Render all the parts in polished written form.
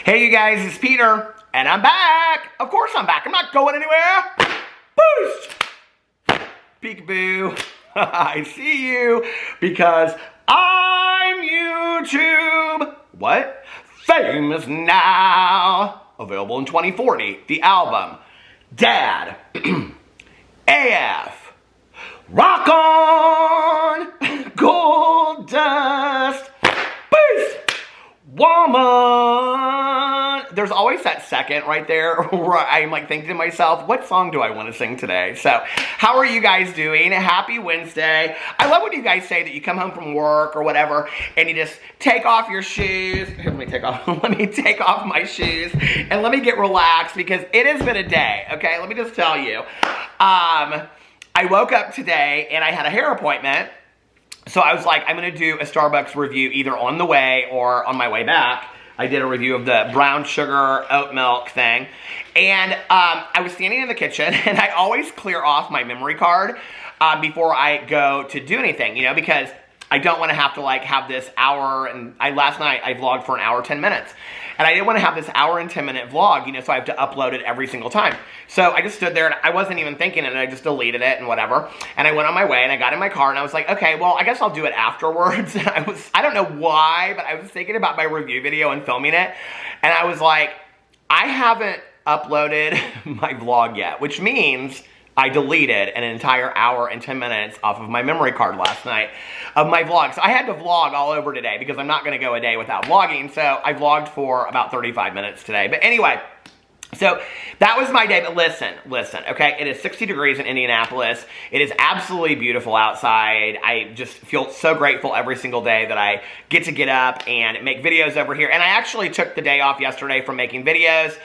Hey you guys, it's Peter, and I'm back. Of course I'm back. I'm not going anywhere. Boost! Peekaboo. I see you because I'm YouTube. What? Famous now. Available in 2040. The album. Dad. AF. Rock on. Gold dust. Boost. Woman. There's always that second right there where I'm like thinking to myself, what song do I want to sing today? So, how are you guys doing? Happy Wednesday. I love when you guys say that you come home from work or whatever and you just take off your shoes. Here, let me take off my shoes and let me get relaxed because it has been a day, okay? Let me just tell you. I woke up today and I had a hair appointment. So I was like, I'm going to do a Starbucks review either on the way or on my way back. I did a review of the brown sugar oat milk thing. And I was standing in the kitchen, and I always clear off my memory card before I go to do anything, you know, because I don't want to have to, like, have this hour. And last night, I vlogged for an hour, 10 minutes. And I didn't want to have this hour and 10-minute vlog, you know, so I have to upload it every single time. So I just stood there, and I wasn't even thinking it, and I just deleted it and whatever. And I went on my way, and I got in my car, and I was like, okay, well, I guess I'll do it afterwards. And I don't know why, but I was thinking about my review video and filming it. And I was like, I haven't uploaded my vlog yet, which means I deleted an entire hour and 10 minutes off of my memory card last night of my vlog. So I had to vlog all over today because I'm not going to go a day without vlogging. So I vlogged for about 35 minutes today. But anyway, so that was my day. But listen, okay? It is 60 degrees in Indianapolis. It is absolutely beautiful outside. I just feel so grateful every single day that I get up and make videos over here. And I actually took the day off yesterday from making videos.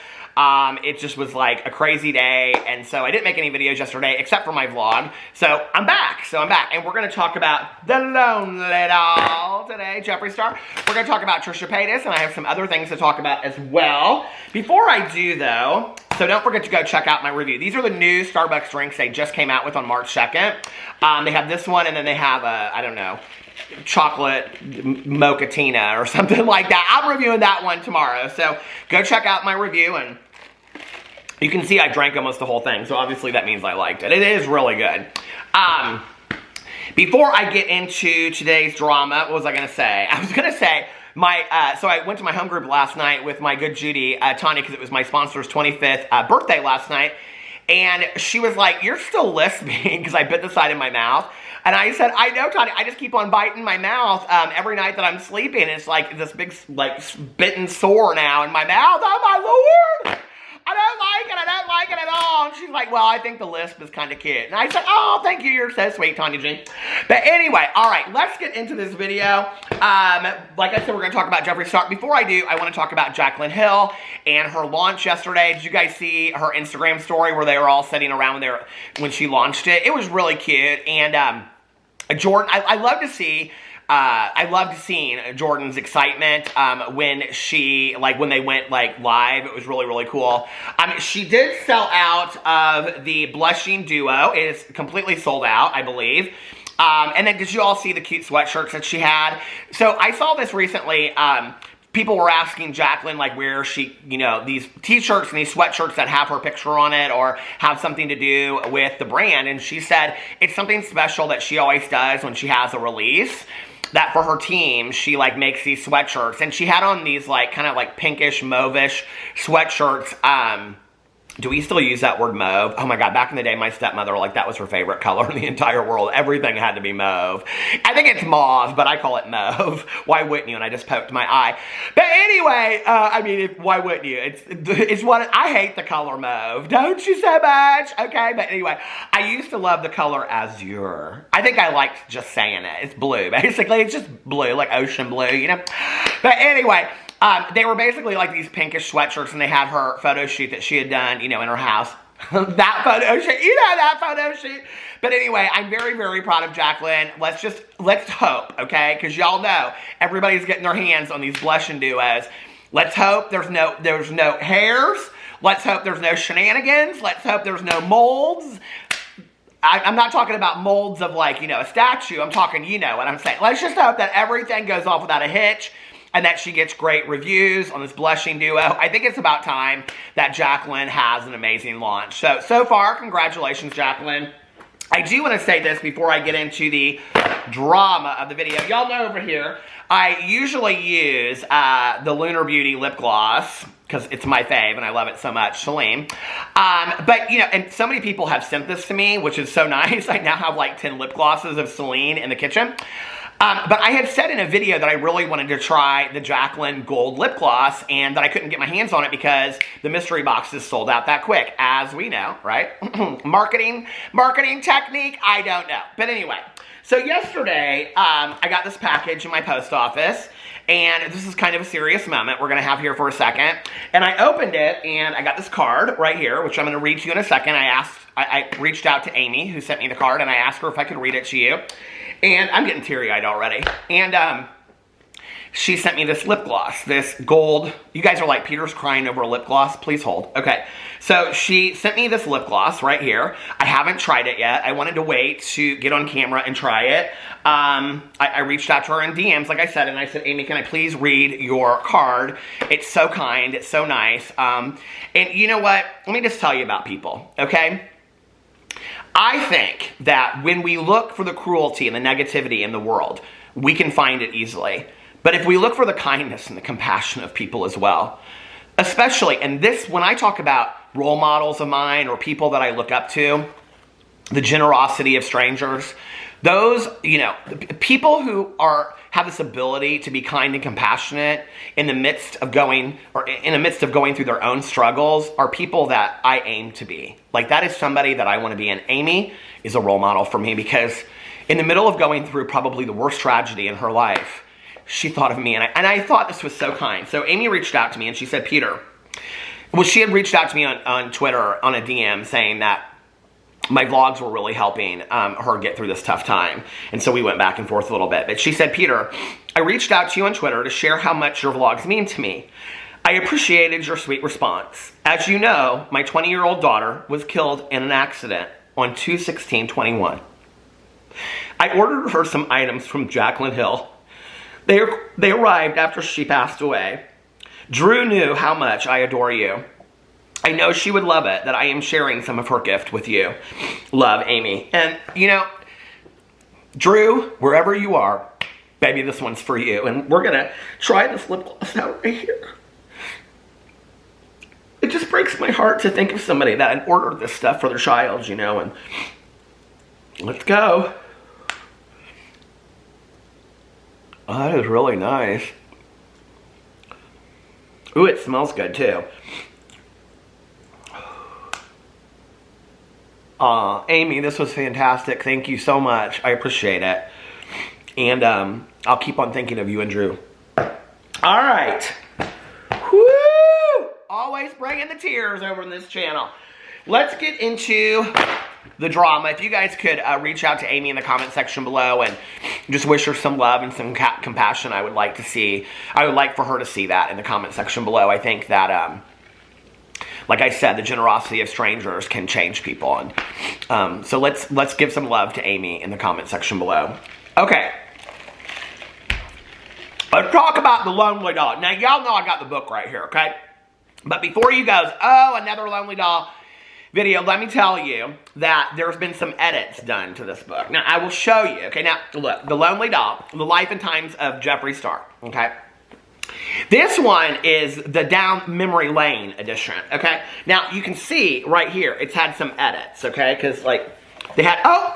It just was like a crazy day, and so I didn't make any videos yesterday except for my vlog. So I'm back, and we're going to talk about the lonely doll today, Jeffree Star. We're going to talk about Trisha'S, and I have some other things to talk about as well. Before I do, though, so don't forget to go check out my review. These are the new Starbucks drinks they just came out with on March 2nd. They have this one, and then they have I don't know, chocolate mochatina or something like that. I'm reviewing that one tomorrow, so go check out my review, and you can see I drank almost the whole thing, so obviously that means I liked it. It is really good. Before I get into today's drama, what was I going to say? I was going to say, so I went to my home group last night with my good Judy, Tanya, because it was my sponsor's 25th birthday last night, and she was like, you're still lisping, because I bit the side of my mouth. And I said, I know, Tanya, I just keep on biting my mouth every night that I'm sleeping. It's like this big, like, bitten sore now in my mouth. Oh, my Lord! I don't like it at all. And she's like, well, I think the lisp is kind of cute. And I said, oh, thank you, you're so sweet, Tanya Jean. But anyway, all right, let's get into this video. Like I said, we're going to talk about Jeffree Star. Before I do, I want to talk about Jaclyn Hill and her launch yesterday. Did you guys see her Instagram story where they were all sitting around there when she launched it? It was really cute. And Jordan, I loved seeing Jordan's excitement when they went live. It was really, really cool. She did sell out of the blushing duo. It is completely sold out, I believe. And then did you all see the cute sweatshirts that she had? So I saw this recently. People were asking Jaclyn, like, where she, you know, these t-shirts and these sweatshirts that have her picture on it or have something to do with the brand. And she said it's something special that she always does when she has a release. That for her team, she, like, makes these sweatshirts. And she had on these, like, kind of, like, pinkish, mauve-ish sweatshirts. Do we still use that word mauve? Oh my God, back in the day, my stepmother, like, that was her favorite color in the entire world. Everything had to be mauve. I think it's mauve, but I call it mauve. Why wouldn't you? And I just poked my eye. But anyway, I mean, why wouldn't you? It's what, I hate the color mauve. Don't you so much? Okay, but anyway, I used to love the color azure. I think I liked just saying it. It's blue, basically. It's just blue, like ocean blue, you know? But anyway, they were basically like these pinkish sweatshirts, and they had her photo shoot that she had done, you know, in her house. That photo shoot, you know, that photo shoot. But anyway, I'm very, very proud of Jaclyn. Let's hope, okay? Because y'all know everybody's getting their hands on these blushing duos. Let's hope there's no hairs. Let's hope there's no shenanigans. Let's hope there's no molds. I'm not talking about molds of, like, you know, a statue. I'm talking, you know what I'm saying. Let's just hope that everything goes off without a hitch. and that she gets great reviews on this blushing duo. I think it's about time that Jaclyn has an amazing launch. So far, congratulations, Jaclyn. I do want to say this before I get into the drama of the video. Y'all know over here, I usually use the Lunar Beauty lip gloss because it's my fave and I love it so much, Celine. But, you know, and so many people have sent this to me, which is so nice. I now have like 10 lip glosses of Celine in the kitchen. But I had said in a video that I really wanted to try the Jaclyn Gold Lip Gloss and that I couldn't get my hands on it because the mystery boxes sold out that quick, as we know, right? Marketing technique, I don't know. But anyway, so yesterday, I got this package in my post office, and this is kind of a serious moment we're going to have here for a second. And I opened it, and I got this card right here, which I'm going to read to you in a second. I reached out to Amy, who sent me the card, and I asked her if I could read it to you. And I'm getting teary-eyed already. And she sent me this lip gloss, this gold. You guys are like, Peter's crying over a lip gloss. Please hold. Okay. So she sent me this lip gloss right here. I haven't tried it yet. I wanted to wait to get on camera and try it. I reached out to her in DMs, like I said, and I said, Amy, can I please read your card? It's so kind. It's so nice. And you know what? Let me just tell you about people, okay? I think that when we look for the cruelty and the negativity in the world, we can find it easily. But if we look for the kindness and the compassion of people as well, especially, and this, when I talk about role models of mine or people that I look up to, the generosity of strangers, those, you know, people who have this ability to be kind and compassionate in the midst of going through their own struggles are people that I aim to be. Like, that is somebody that I want to be. And Amy is a role model for me because in the middle of going through probably the worst tragedy in her life, she thought of me, and I thought this was so kind. So Amy reached out to me and she said, Peter, well, she had reached out to me on Twitter on a DM saying that my vlogs were really helping her get through this tough time. And so we went back and forth a little bit. But she said, Peter, I reached out to you on Twitter to share how much your vlogs mean to me. I appreciated your sweet response. As you know, my 20-year-old daughter was killed in an accident on 2/16/21. I ordered her some items from Jaclyn Hill. They arrived after she passed away. Drew knew how much I adore you. I know she would love it that I am sharing some of her gift with you. Love, Amy. And, you know, Drew, wherever you are, baby, this one's for you. And we're going to try this lip gloss out right here. It just breaks my heart to think of somebody that had ordered this stuff for their child, you know, and let's go. Oh, that is really nice. Ooh, it smells good too. Amy, this was fantastic. Thank you so much. I appreciate it. And I'll keep on thinking of you and Drew. All right. Woo! Always bringing the tears over in this channel. Let's get into the drama. If you guys could reach out to Amy in the comment section below and just wish her some love and some compassion, I would like to see. I would like for her to see that in the comment section below. I think that, like I said, the generosity of strangers can change people. And so let's give some love to Amy in the comment section below. Okay. Let's talk about The Lonely Doll. Now, y'all know I got the book right here, okay? But before you go, oh, another Lonely Doll video, let me tell you that there's been some edits done to this book. Now, I will show you, okay? Now, look, The Lonely Doll, The Life and Times of Jeffree Star, okay? This one is the Down Memory Lane edition, okay? Now, you can see right here, it's had some edits, okay? Because, like, they had, oh,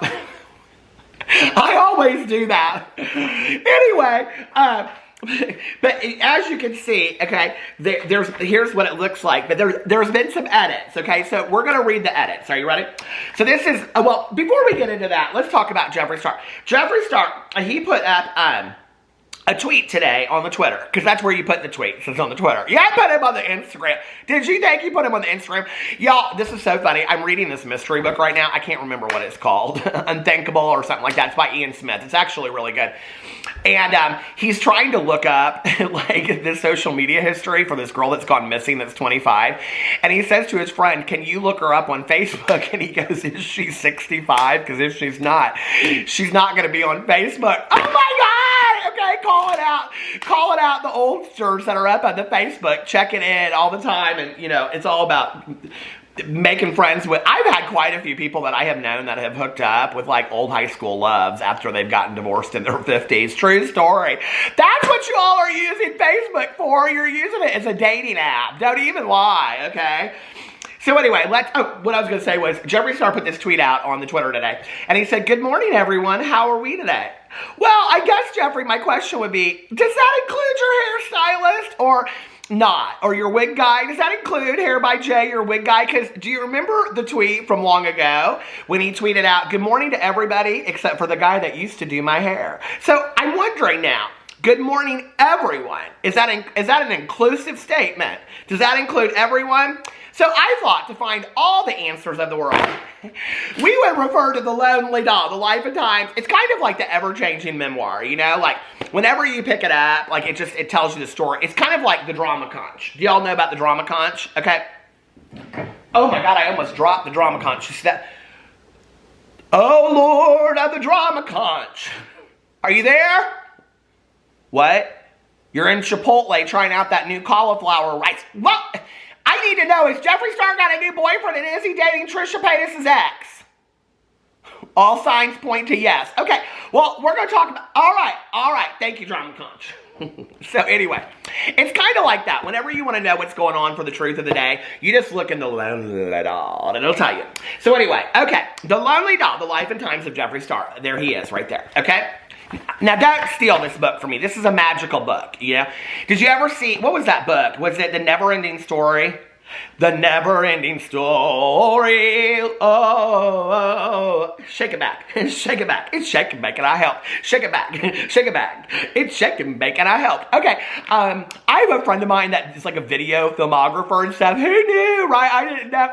I always do that. Anyway, but as you can see, okay, here's what it looks like. But there's been some edits, okay? So we're going to read the edits. Are you ready? So this is, well, before we get into that, let's talk about Jeffree Star. Jeffree Star, he put up a tweet today on the Twitter, because that's where you put the tweets. It's on the Twitter. Yeah, I put him on the Instagram. Did you think you put him on the Instagram? Y'all, this is so funny. I'm reading this mystery book right now. I can't remember what it's called. Unthinkable or something like that. It's by Ian Smith. It's actually really good. And he's trying to look up like the social media history for this girl that's gone missing that's 25. And he says to his friend, can you look her up on Facebook? And he goes, is she 65? Because if she's not going to be on Facebook. Oh my God! Okay, okay? Calling out the oldsters that are up on the Facebook, checking in all the time. And, you know, it's all about making friends with. I've had quite a few people that I have known that have hooked up with like old high school loves after they've gotten divorced in their 50s. True story. That's what you all are using Facebook for. You're using it as a dating app. Don't even lie, okay? So anyway, what I was going to say was, Jeffree Star put this tweet out on the Twitter today, and he said, "Good morning, everyone. How are we today?" Well, I guess, Jeffree, my question would be, does that include your hairstylist or not? Or your wig guy? Does that include Hair by Jay, your wig guy? Because do you remember the tweet from long ago when he tweeted out, "Good morning to everybody except for the guy that used to do my hair"? So I'm wondering now, good morning, everyone. Is that an inclusive statement? Does that include everyone? So I thought, to find all the answers of the world, we would refer to The Lonely Doll, The Life and Times. It's kind of like the ever-changing memoir, you know? Like, whenever you pick it up, like, it tells you the story. It's kind of like the drama conch. Do y'all know about the drama conch? Okay. Oh my God, I almost dropped the drama conch. You see that? Oh Lord of the drama conch. Are you there? What? You're in Chipotle trying out that new cauliflower rice. What? I need to know, is Jeffree Star got a new boyfriend, and is he dating Trisha'S' ex? All signs point to yes. Okay, well, we're going to talk about, all right, thank you, Drama Conch. So anyway, it's kind of like that. Whenever you want to know what's going on for the truth of the day, you just look in The Lonely Doll, and it'll tell you. So anyway, okay, The Lonely Doll, The Life and Times of Jeffree Star. There he is, right there, okay? Now, don't steal this book from me. This is a magical book, you know? Did you ever see, what was that book? Was it The Never-Ending Story? The Never-Ending Story. Oh, shake it back. Shake it back. It's shake and bake and I help. Shake it back. Shake it back. It's shake and bake and I help. Okay, I have a friend of mine that is like a video filmographer and stuff. Who knew, right? I didn't know.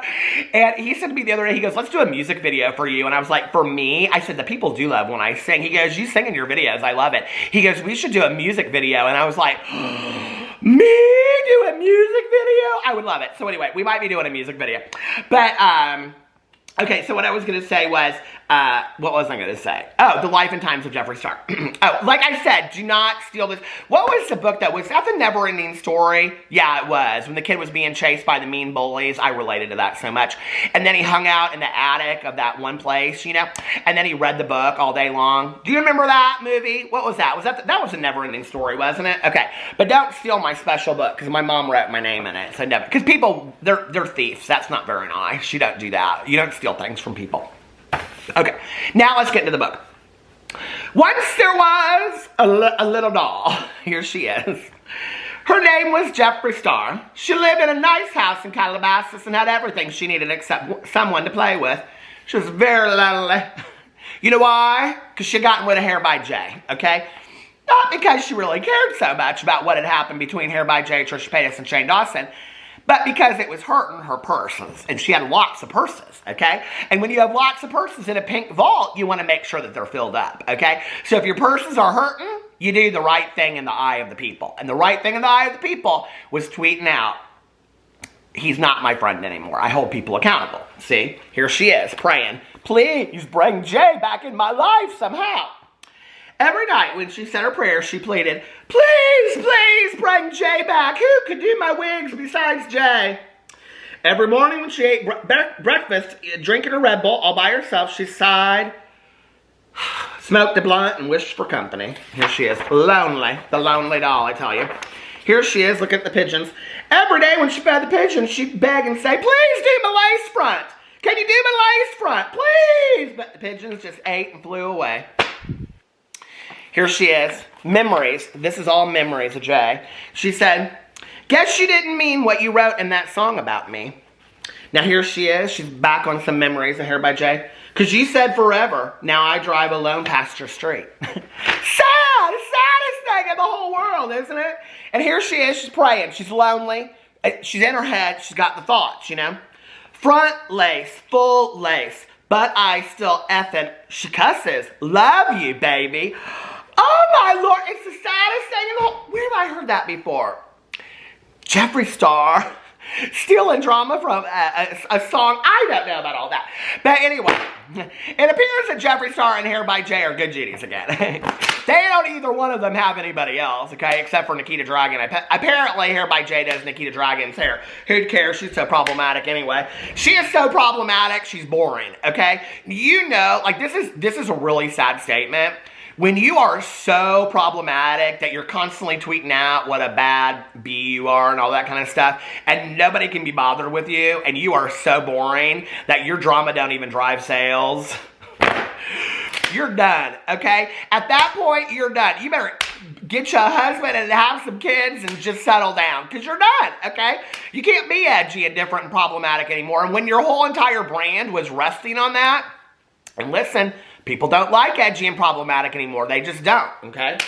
And he said to me the other day, he goes, "Let's do a music video for you." And I was like, "For me?" I said, "The people do love when I sing." He goes, "You sing in your videos. I love it." He goes, "We should do a music video." And I was like, me do a music video? I would love it. So anyway, we might be doing a music video. But, okay, so what I was going to say was, what was I going to say? Oh, The Life and Times of Jeffree Star. Oh, like I said, do not steal this. What was the book that was that The Never-Ending Story? Yeah, it was. When the kid was being chased by the mean bullies. I related to that so much. And then he hung out in the attic of that one place, you know? And then he read the book all day long. Do you remember that movie? What was that? That was a Never-Ending Story, wasn't it? Okay. But don't steal my special book, because my mom wrote my name in it. So never. Because people, they're thieves. That's not very nice. You don't do that. You don't steal things from people. Okay, now let's get into the book. Once there was a little doll. Here she is. Her name was Jeffree Star. She lived in a nice house in Calabasas and had everything she needed except someone to play with. She was very lonely. You know why? Because she got with a Hair by Jay, okay? Not because she really cared so much about what had happened between Hair by Jay, Trish Paytas, and Shane Dawson, but because it was hurting her purses. And she had lots of purses, okay? And when you have lots of purses in a pink vault, you want to make sure that they're filled up, okay? So if your purses are hurting, you do the right thing in the eye of the people. And the right thing in the eye of the people was tweeting out, "He's not my friend anymore. I hold people accountable." See? Here she is praying, "Please bring Jay back in my life somehow." Every night when she said her prayers, she pleaded, "Please, please bring Jay back. Who could do my wigs besides Jay?" Every morning when she ate breakfast, drinking a Red Bull all by herself, she sighed, smoked a blunt, and wished for company. Here she is, lonely, the lonely doll, I tell you. Here she is, looking at the pigeons. Every day when she fed the pigeons, she'd beg and say, "Please do my lace front. Can you do my lace front, please?" But the pigeons just ate and flew away. Here she is, memories. This is all memories of Jay. She said, "Guess you didn't mean what you wrote in that song about me." Now here she is. She's back on some memories of Hair by Jay. "Because you said forever. Now I drive alone past your street." Sad! Saddest thing in the whole world, isn't it? And here she is. She's praying. She's lonely. She's in her head. She's got the thoughts, you know. Front lace, full lace. But I still effing, she cusses, love you, baby. Oh my Lord, it's the saddest thing in the whole, where have I heard that before? Jeffree Star, Stealing drama from a song. I don't know about all that. But anyway, it appears that Jeffree Star and Hair by Jay are good Judies again. They don't either one of them have anybody else, okay, except for Nikita Dragun. Apparently, Hair by Jay does Nikita Dragun's hair. Who cares? She's so problematic anyway. She is so problematic, she's boring, okay? You know, like, this is a really sad statement. When you are so problematic that you're constantly tweeting out what a bad bee you are and all that kind of stuff, and nobody can be bothered with you, and you are so boring that your drama don't even drive sales, you're done, okay? At that point, you're done. You better get you a husband and have some kids and just settle down, because you're done, okay? You can't be edgy and different and problematic anymore. And when your whole entire brand was resting on that, and listen, people don't like edgy and problematic anymore. They just don't, okay?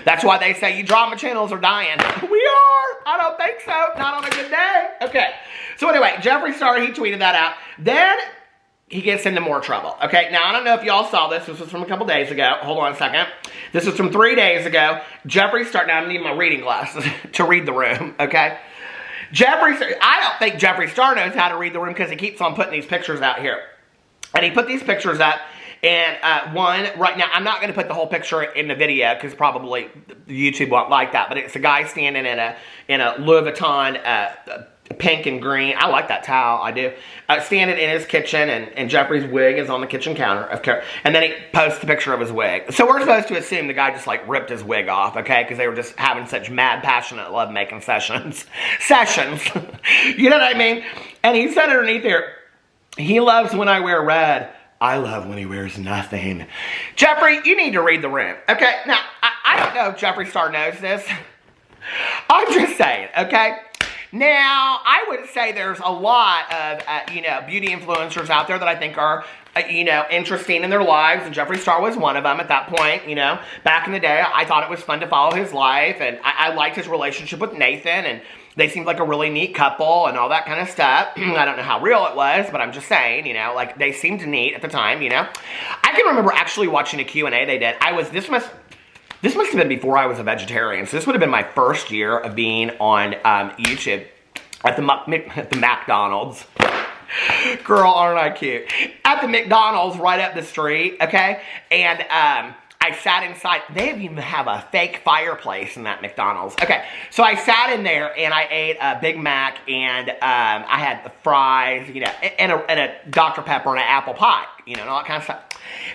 That's why they say you drama channels are dying. We are. I don't think so. Not on a good day. Okay. So anyway, Jeffree Star, he tweeted that out. Then he gets into more trouble. Okay. Now, I don't know if y'all saw this. This was from a couple days ago. Hold on a second. This was from 3 days ago. Jeffree Star, now I need my reading glasses to read the room. Okay. Jeffree Star, I don't think Jeffree Star knows how to read the room because he keeps on putting these pictures out here. And he put these pictures up. And one, right now, I'm not going to put the whole picture in the video because probably YouTube won't like that. But it's a guy standing in a Louis Vuitton pink and green. I like that towel. I do. Standing in his kitchen, and Jeffree's wig is on the kitchen counter. Okay. And then he posts a picture of his wig. So we're supposed to assume the guy just like ripped his wig off, okay? Because they were just having such mad, passionate love-making sessions. You know what I mean? And he said underneath there, he loves when I wear red. I love when he wears nothing. Jeffree, you need to read the room. Okay, now, I don't know if Jeffree Star knows this. I'm just saying, okay? Now, I would say there's a lot of, beauty influencers out there that I think are, interesting in their lives, and Jeffree Star was one of them at that point, Back in the day, I thought it was fun to follow his life, and I liked his relationship with Nathan, and they seemed like a really neat couple and all that kind of stuff. I don't know how real it was, but I'm just saying, like, they seemed neat at the time, I can remember actually watching a Q&A they did. This must have been before I was a vegetarian, so this would have been my first year of being on YouTube at the McDonald's. Girl, aren't I cute? At the McDonald's right up the street, okay? And, I sat inside. They even have a fake fireplace in that McDonald's. Okay, so I sat in there and I ate a Big Mac and I had the fries, and a Dr. Pepper and an apple pie, and all that kind of stuff.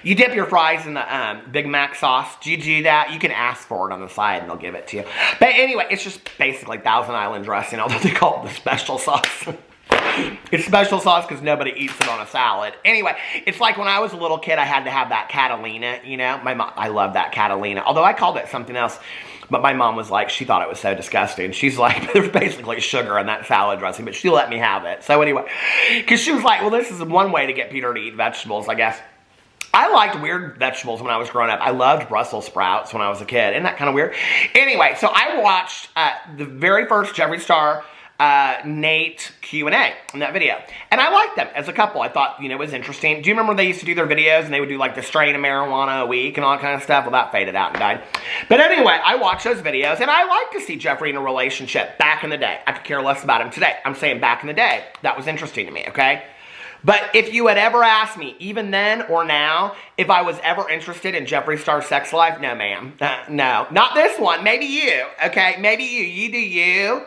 You dip your fries in the Big Mac sauce. Do you do that? You can ask for it on the side and they'll give it to you. But anyway, it's just basically Thousand Island dressing, although they call it the special sauce. It's special sauce because nobody eats it on a salad. Anyway, it's like when I was a little kid, I had to have that Catalina, My mom, I love that Catalina. Although I called it something else. But my mom was like, she thought it was so disgusting. She's like, there's basically sugar in that salad dressing, but she let me have it. So anyway, because she was like, well, this is one way to get Peter to eat vegetables, I guess. I liked weird vegetables when I was growing up. I loved Brussels sprouts when I was a kid. Isn't that kind of weird? Anyway, so I watched the very first Jeffree Star Nate Q&A in that video. And I liked them as a couple. I thought, it was interesting. Do you remember they used to do their videos and they would do like the strain of marijuana a week and all that kind of stuff? Well, that faded out and died. But anyway, I watched those videos and I like to see Jeffree in a relationship back in the day. I could care less about him today. I'm saying back in the day. That was interesting to me, okay? But if you had ever asked me, even then or now, if I was ever interested in Jeffree Star's sex life, no, ma'am. No, not this one. Maybe you, okay? Maybe you. You do you.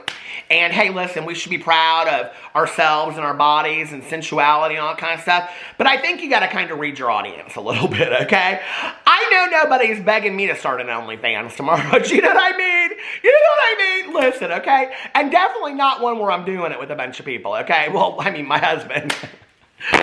And hey, listen, we should be proud of ourselves and our bodies and sensuality and all that kind of stuff. But I think you got to kind of read your audience a little bit, okay? I know nobody's begging me to start an OnlyFans tomorrow. Do you know what I mean? You know what I mean? Listen, okay? And definitely not one where I'm doing it with a bunch of people, okay? Well, I mean, my husband. Woo!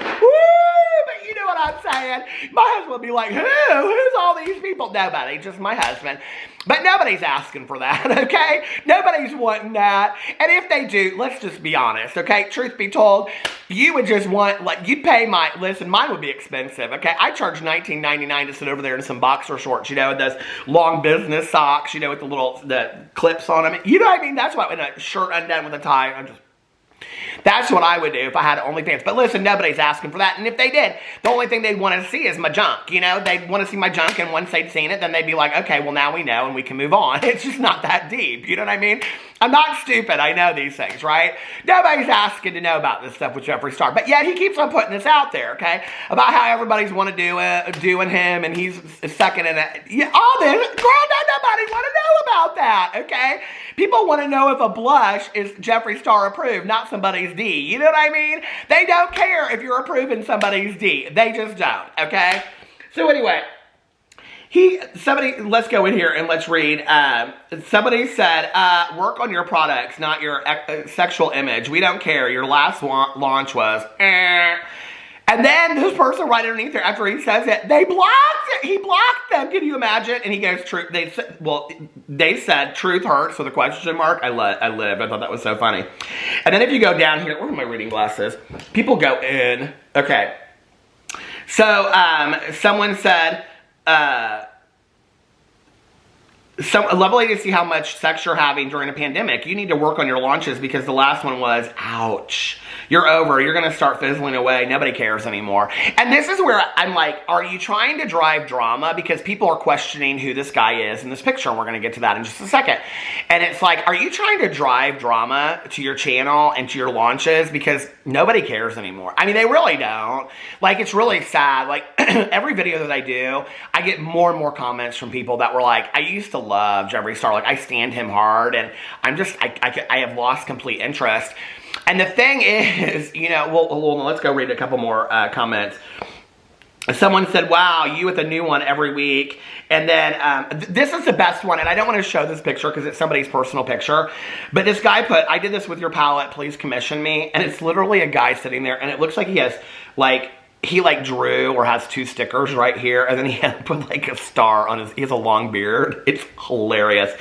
But you know what I'm saying? My husband would be like, who's all these people? Nobody, just my husband. But nobody's asking for that, okay? Nobody's wanting that. And if they do, let's just be honest, okay? Truth be told, you would just want, like, you'd pay listen, mine would be expensive, okay? I charge $19.99 to sit over there in some boxer shorts, with those long business socks, with the clips on them. You know what I mean? That's what, in a shirt undone with a tie, that's what I would do if I had OnlyFans. But listen, nobody's asking for that. And if they did, the only thing they'd want to see is my junk. They'd want to see my junk, and once they'd seen it, then they'd be like, okay, well, now we know, and we can move on. It's just not that deep. You know what I mean? I'm not stupid. I know these things, right? Nobody's asking to know about this stuff with Jeffree Star. But yet he keeps on putting this out there, okay? About how everybody's want to doing him and he's second in it. Yeah, all this. Girl, nobody want to know about that, okay? People want to know if a blush is Jeffree Star approved, not somebody's D. You know what I mean? They don't care if you're approving somebody's D. They just don't, okay? So anyway, let's go in here and let's read. Somebody said, work on your products, not your sexual image. We don't care. Your last launch was, And then this person right underneath there, after he says it, they blocked it. He blocked them. Can you imagine? And he goes, truth. They said, truth hurts with a question mark. I lived. I thought that was so funny. And then if you go down here, where are my reading glasses? People go in. Okay. So, someone said, lovely to see how much sex you're having during a pandemic. You need to work on your launches because the last one was, ouch. You're over. You're going to start fizzling away. Nobody cares anymore. And this is where I'm like, are you trying to drive drama? Because people are questioning who this guy is in this picture. And we're going to get to that in just a second. And it's like, are you trying to drive drama to your channel and to your launches? Because nobody cares anymore. I mean, they really don't. Like, it's really sad. Like, every video that I do, I get more and more comments from people that were like, I used to love Jeffree Star. Like, I stand him hard. And I'm just, I have lost complete interest. And the thing is, you know, well, let's go read a couple more comments. Someone said, wow, you with a new one every week. And then this is the best one. And I don't want to show this picture because it's somebody's personal picture. But this guy put, I did this with your palette. Please commission me. And it's literally a guy sitting there. And it looks like he has, like, he drew or has two stickers right here. And then he had put like a star on he has a long beard. It's hilarious.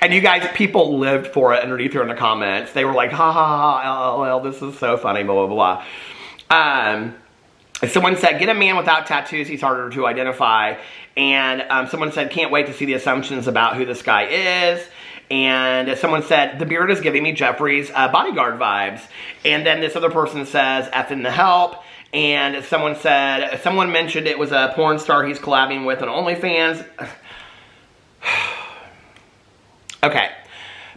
And you guys, people lived for it underneath here in the comments. They were like, ha ha ha, lol, this is so funny, blah, blah, blah. Someone said, get a man without tattoos. He's harder to identify. And someone said, can't wait to see the assumptions about who this guy is. And someone said, the beard is giving me Jeffree's bodyguard vibes. And then this other person says, effing the help. And someone said, someone mentioned it was a porn star he's collabing with on OnlyFans. Okay.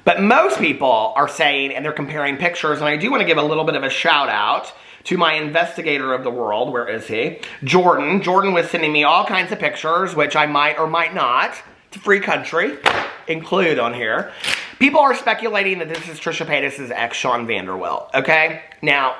But most people are saying, and they're comparing pictures, and I do want to give a little bit of a shout out to my investigator of the world. Where is he? Jordan. Jordan was sending me all kinds of pictures, which I might or might not, it's a free country, include on here. People are speculating that this is Trisha Paytas' ex, Sean Vanderwilt. Okay? Now,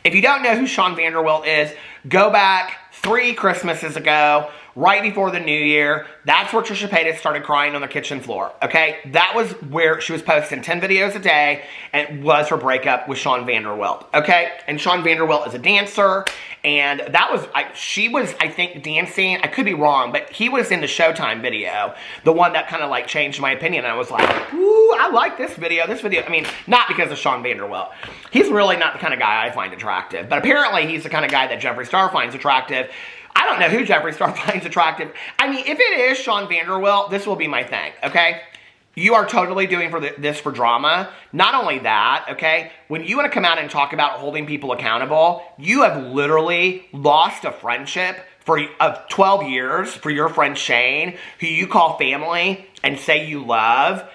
if you don't know who Sean Vanderwilt is, go back 3 Christmases ago, right before the new year. That's where Trisha Paytas started crying on the kitchen floor, okay? That was where she was posting 10 videos a day, and it was her breakup with Sean Vanderwilt, okay? And Sean Vanderwilt is a dancer, and that was, she was, I think, dancing. I could be wrong, but he was in the Showtime video, the one that kind of like changed my opinion. And I was like, ooh, I like this video. I mean, not because of Sean Vanderwilt. He's really not the kind of guy I find attractive, but apparently he's the kind of guy that Jeffree Star finds attractive. I don't know who Jeffree Star finds attractive. I mean, if it is Sean Vanderwilt, this will be my thing, okay? You are totally doing this for drama. Not only that, okay, when you want to come out and talk about holding people accountable, you have literally lost a friendship of 12 years for your friend Shane, who you call family and say you love.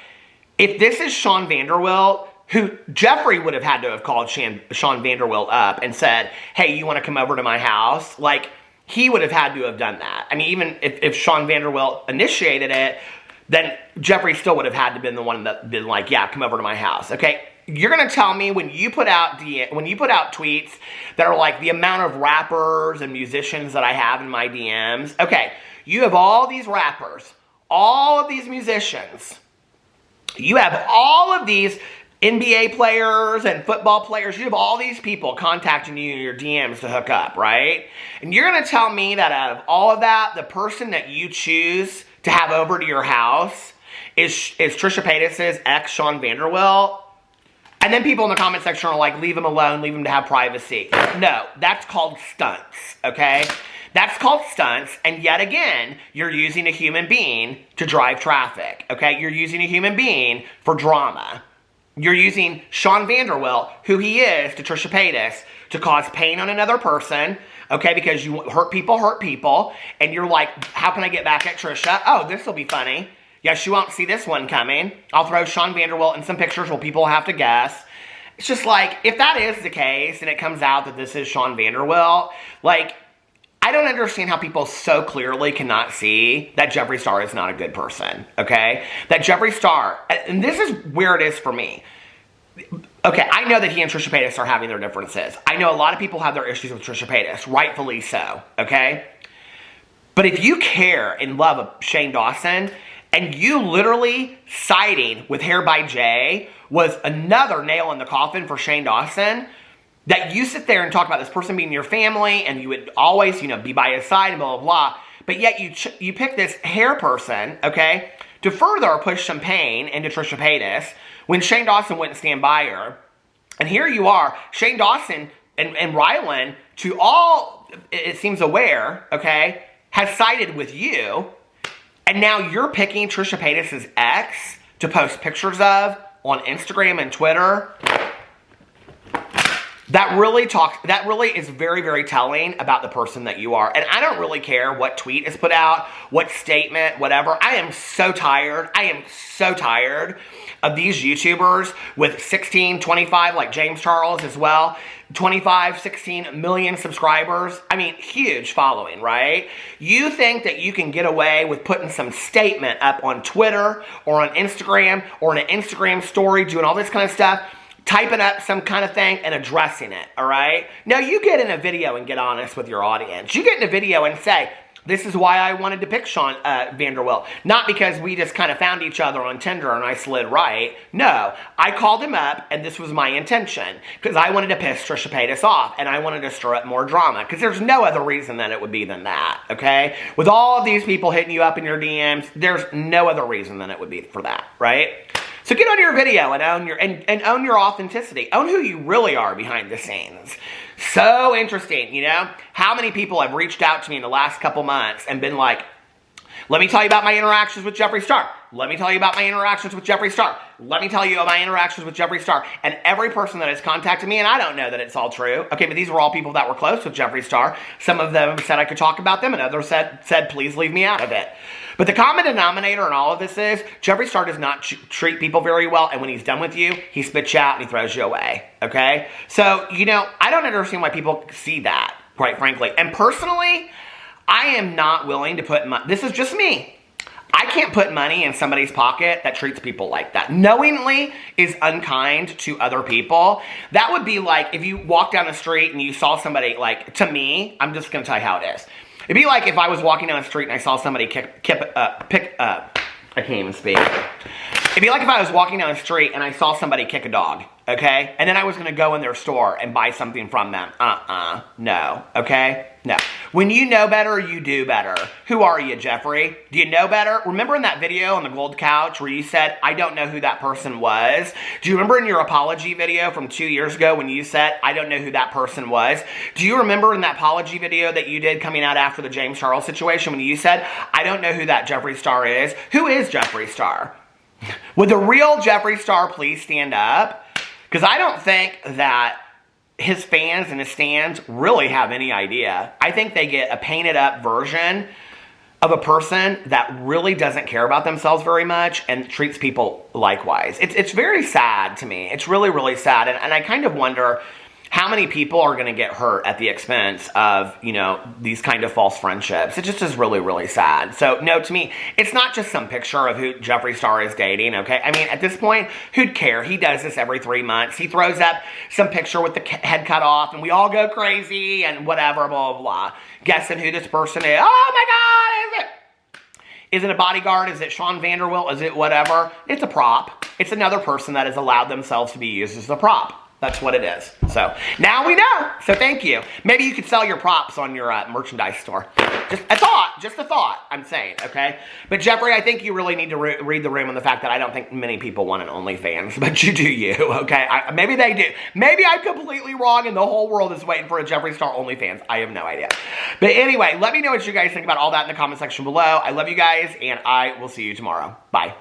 If this is Sean Vanderwilt, who Jeffree would have had to have called Sean Vanderwilt up and said, hey, you want to come over to my house? Like, he would have had to have done that. I mean, even if Sean Vanderwilt initiated it, then Jeffree still would have had to been the one that been like, yeah, come over to my house, okay? You're gonna tell me when you put out tweets that are like the amount of rappers and musicians that I have in my DMs, okay, you have all these rappers, all of these musicians, you have all of these NBA players and football players, you have all these people contacting you in your DMs to hook up, right? And you're gonna tell me that out of all of that, the person that you choose to have over to your house is Trisha Paytas' ex, Sean Vanderwilt? And then people in the comment section are like, leave him alone, leave him to have privacy. No, that's called stunts, okay? That's called stunts, and yet again, you're using a human being to drive traffic, okay? You're using a human being for drama. You're using Sean Vanderwilt, who he is, to Trisha Paytas, to cause pain on another person, okay, because you hurt people, and you're like, how can I get back at Trisha? Oh, this will be funny. Yes, you won't see this one coming. I'll throw Sean Vanderwilt in some pictures where people have to guess. It's just like, if that is the case and it comes out that this is Sean Vanderwilt, like, I don't understand how people so clearly cannot see that Jeffree Star is not a good person, okay? That Jeffree Star, and this is where it is for me. Okay, I know that he and Trisha Paytas are having their differences. I know a lot of people have their issues with Trisha Paytas, rightfully so, okay? But if you care and love Shane Dawson, and you literally siding with Hair by Jay was another nail in the coffin for Shane Dawson, that you sit there and talk about this person being your family, and you would always, you know, be by his side and blah, blah, blah, but yet you pick this hair person, okay, to further push some pain into Trisha Paytas when Shane Dawson wouldn't stand by her. And here you are, Shane Dawson and Rylan, to all, it seems, aware, okay, has sided with you. And now you're picking Trisha Paytas' ex to post pictures of on Instagram and Twitter. That really is very, very telling about the person that you are. And I don't really care what tweet is put out, what statement, whatever. I am so tired. I am so tired of these YouTubers with 16, 25, like James Charles as well, 25, 16 million subscribers. I mean, huge following, right? You think that you can get away with putting some statement up on Twitter or on Instagram or in an Instagram story, doing all this kind of stuff, typing up some kind of thing and addressing it, all right? Now, you get in a video and get honest with your audience. You get in a video and say, this is why I wanted to pick Sean Vanderwilt. Not because we just kind of found each other on Tinder and I slid right. No, I called him up and this was my intention. Because I wanted to piss Trisha Paytas off and I wanted to stir up more drama. Because there's no other reason that it would be than that, okay? With all of these people hitting you up in your DMs, there's no other reason than it would be for that, right? So get on your video and own your authenticity. Own who you really are behind the scenes. So interesting, you know? How many people have reached out to me in the last couple months and been like, let me tell you about my interactions with Jeffree Star. Let me tell you about my interactions with Jeffree Star. Let me tell you about my interactions with Jeffree Star. And every person that has contacted me, and I don't know that it's all true, okay, but these were all people that were close with Jeffree Star. Some of them said I could talk about them, and others said please leave me out of it. But the common denominator in all of this is Jeffree Star does not treat people very well, and when he's done with you, he spits you out and he throws you away, okay? So, you know, I don't understand why people see that, quite frankly. And personally, I am not willing to put money, this is just me. I can't put money in somebody's pocket that treats people like that. Knowingly is unkind to other people. That would be like if you walk down the street and you saw somebody, like, to me, I'm just going to tell you how it is. It'd be like if I was walking down the street and I saw somebody I can't even speak. It'd be like if I was walking down the street and I saw somebody kick a dog, okay? And then I was going to go in their store and buy something from them. No, okay? No. When you know better, you do better. Who are you, Jeffree? Do you know better? Remember in that video on the gold couch where you said, I don't know who that person was? Do you remember in your apology video from 2 years ago when you said, I don't know who that person was? Do you remember in that apology video that you did coming out after the James Charles situation when you said, I don't know who that Jeffree Star is? Who is Jeffree Star? Would the real Jeffree Star please stand up? Because I don't think that his fans and his stands really have any idea. I think they get a painted up version of a person that really doesn't care about themselves very much and treats people likewise. It's very sad to me. It's really, really sad. And I kind of wonder how many people are going to get hurt at the expense of, you know, these kind of false friendships. It just is really, really sad. So, no, to me, it's not just some picture of who Jeffree Star is dating, okay? I mean, at this point, who'd care? He does this every 3 months. He throws up some picture with the head cut off, and we all go crazy and whatever, blah, blah, blah. Guessing who this person is. Oh, my God, is it a bodyguard? Is it Sean Vanderwilt? Is it whatever? It's a prop. It's another person that has allowed themselves to be used as a prop. That's what it is. So, now we know. So, thank you. Maybe you could sell your props on your merchandise store. Just a thought, I'm saying, okay? But, Jeffree, I think you really need to read the room on the fact that I don't think many people want an OnlyFans, but you do you, okay? Maybe they do. Maybe I'm completely wrong and the whole world is waiting for a Jeffree Star OnlyFans. I have no idea. But anyway, let me know what you guys think about all that in the comment section below. I love you guys, and I will see you tomorrow. Bye.